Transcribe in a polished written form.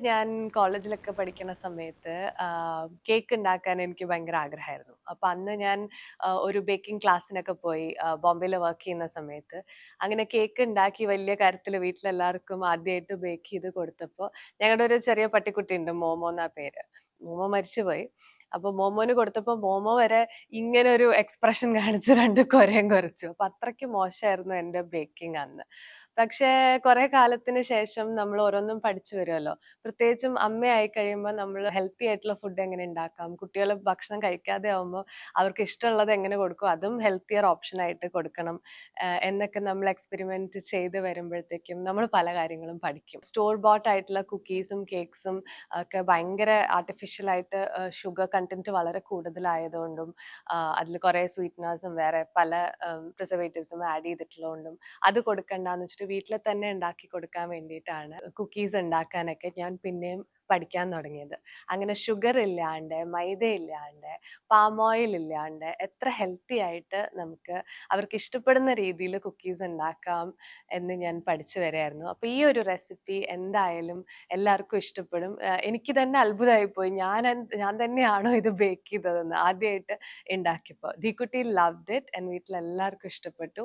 ഞാൻ കോളേജിലൊക്കെ പഠിക്കുന്ന സമയത്ത് കേക്ക് ഉണ്ടാക്കാൻ എനിക്ക് ഭയങ്കര ആഗ്രഹമായിരുന്നു. അപ്പൊ അന്ന് ഞാൻ ഒരു ബേക്കിംഗ് ക്ലാസ്സിനൊക്കെ പോയി ബോംബെയിൽ വർക്ക് ചെയ്യുന്ന സമയത്ത് അങ്ങനെ കേക്ക് ഉണ്ടാക്കി വലിയ കാര്യത്തിൽ വീട്ടിലെല്ലാവർക്കും ആദ്യമായിട്ട് ബേക്ക് ചെയ്ത് കൊടുത്തപ്പോൾ ഞങ്ങളുടെ ഒരു ചെറിയ പട്ടിക്കുട്ടി ഉണ്ട്, മോമോ എന്നാ പേര്. മോമോ മരിച്ചുപോയി. അപ്പൊ മോമോന് കൊടുത്തപ്പോ മോമോ വരെ ഇങ്ങനെ ഒരു എക്സ്പ്രഷൻ കാണിച്ച് രണ്ട് കൊരയും കുരച്ചു. അപ്പൊ അത്രയ്ക്ക് മോശമായിരുന്നു എന്റെ ബേക്കിംഗ് അന്ന്. പക്ഷേ കുറെ കാലത്തിന് ശേഷം നമ്മൾ ഓരോന്നും പഠിച്ചു വരുമല്ലോ. പ്രത്യേകിച്ചും അമ്മയായി കഴിയുമ്പോൾ നമ്മൾ ഹെൽത്തി ആയിട്ടുള്ള ഫുഡ് എങ്ങനെ ഉണ്ടാക്കാം, കുട്ടികൾ ഭക്ഷണം കഴിക്കാതെ ആവുമ്പോൾ അവർക്ക് ഇഷ്ടമുള്ളത് എങ്ങനെ കൊടുക്കും, അതും ഹെൽത്തിയർ ഓപ്ഷൻ ആയിട്ട് കൊടുക്കണം എന്നൊക്കെ നമ്മൾ എക്സ്പെരിമെന്റ് ചെയ്ത് വരുമ്പോഴത്തേക്കും നമ്മൾ പല കാര്യങ്ങളും പഠിക്കും. സ്റ്റോർ ബോട്ട് ആയിട്ടുള്ള കുക്കീസും കേക്ക്സും ഒക്കെ ഭയങ്കര ആർട്ടിഫിഷ്യൽ ആയിട്ട് ഷുഗർ കണ്ടന്റ് വളരെ കൂടുതലായതുകൊണ്ടും അതിൽ കുറെ സ്വീറ്റ്നേഴ്സും വേറെ പല പ്രിസർവേറ്റീവ്സും ആഡ് ചെയ്തിട്ടുള്ളതുകൊണ്ടും അത് കൊടുക്കണ്ടെന്ന് വെച്ചിട്ട് വീട്ടിൽ തന്നെ ഉണ്ടാക്കി കൊടുക്കാൻ വേണ്ടിയിട്ടാണ് കുക്കീസ് ഉണ്ടാക്കാനൊക്കെ ഞാൻ പിന്നെയും പഠിക്കാൻ തുടങ്ങിയത്. അങ്ങനെ ഷുഗർ ഇല്ലാണ്ട്, മൈദ ഇല്ലാണ്ട്, പാം ഓയിൽ ഇല്ലാണ്ട് എത്ര ഹെൽത്തി ആയിട്ട് നമുക്ക് അവർക്ക് ഇഷ്ടപ്പെടുന്ന രീതിയിൽ കുക്കീസ് ഉണ്ടാക്കാം എന്ന് ഞാൻ പഠിച്ചു വരികയായിരുന്നു. അപ്പൊ ഈ ഒരു റെസിപ്പി എന്തായാലും എല്ലാവർക്കും ഇഷ്ടപ്പെടും. എനിക്ക് തന്നെ അത്ഭുതമായി പോയി, ഞാൻ തന്നെയാണോ ഇത് ബേക്ക് ചെയ്തതെന്ന് ആദ്യമായിട്ട് ഉണ്ടാക്കിയപ്പോൾ. ദീക്കുട്ടി ലവ്ഡ് ഇറ്റ്, വീട്ടിൽ എല്ലാവർക്കും ഇഷ്ടപ്പെട്ടു.